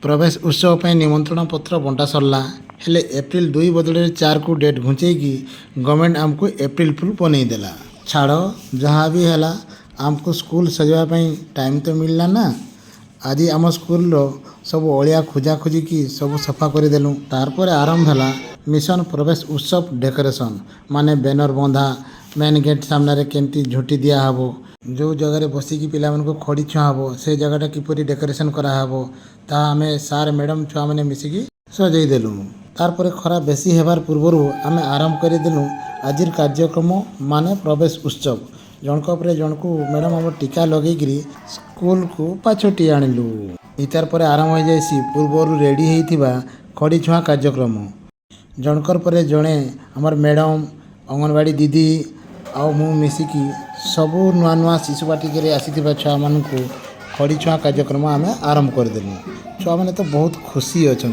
प्रवेश उत्सव पर निमंत्रण पत्र बंटा सरला हेले एप्रिल 2 बदले 4 को डेट घुंचेगी गवर्नमेंट आमको एप्रिल फुल बनई देला। छाड़ जहाँ भी है आमको स्कूल सजावाई टाइम तो मिलला ना। आज आम स्कूल सब अलिया खोजा खोजी की सब सफा करदेलु। तारपर आरंभ है मिशन प्रवेश उत्सव डेकोरेशन माने बैनर बंधा मेन गेट सामने केमती झुटी दिहब जो जगह बसिकी पिला को खड़ी छुआ हम से जगह किपरि डेकोरेशन कराहब ता आम सार मैडम छुआ मैंने मिसिकी सजईदेलु। तारपर खरा बेसी हेबार पूर्वर आम आरंभ करदेलु आज कार्यक्रम माने प्रवेश उत्सव। जनक पर जनक मैडम हम टीका लगे स्कूल को पाछोटी आणिलु। इतार पर आरंभ हो जाए पूर्वर रेडी होता खड़ी छुआ कार्यक्रम। जनकर पर जड़े आमर मैडम अंगनवाड़ी दीदी आउ मु मिसिकी सबू नुआ नुआ शिशु बाटिके आसी छुआ मान खड़ी छुआ कार्यक्रम आम आरंभ करदेलु। छुआ मैंने तो बहुत खुशी अच्छा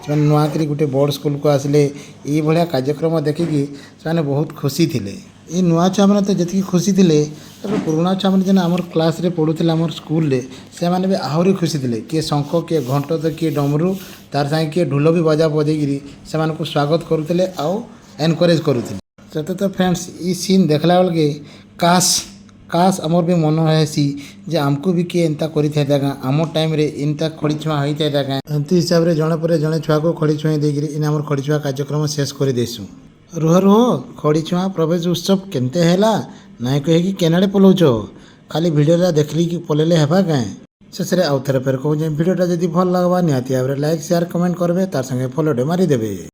से नुआकरी गोटे बड़ स्कूल को आसिले ये भाया कार्यक्रम देखिकी से बहुत खुशी थे। ये नुआ छुआ मैंने तो जी खुशी थे पुराना छुआ मैंने आम क्लास रे पढ़ुले आम स्कूल से मैंने भी आहरी खुशी थे। किए शंख किए घंट तो किए डमरू तार सागे किए ढोल भी बजा बजेगी से स्वागत करुले आउ एनकरेज करुले। तो फ्रेंड्स ये सीन देखला बेलके काश काश आमर भी मन है जे आमको भी किए एंता कर आम टाइम रे इनता खड़ी छुआ होता है एमती हिसाब से जड़े पर जड़े छुआ को खड़ी छुआ देकर इन आम खड़ी छुआ कार्यक्रम शेष कर देसु। रुह रुह खड़ी छुआ प्रवेश उत्सव केनते हैला नाई कहे केनाडे पलाउच खाली भिडियोटा देखली कि पलैले हेबा कहीं शेष आउ थे फेर कहूँ भिडियोटा जब भल लगवा निहाती भाव लाइक शेयर कमेंट करेंगे तार संगे फॉलोटे मारिदेवे।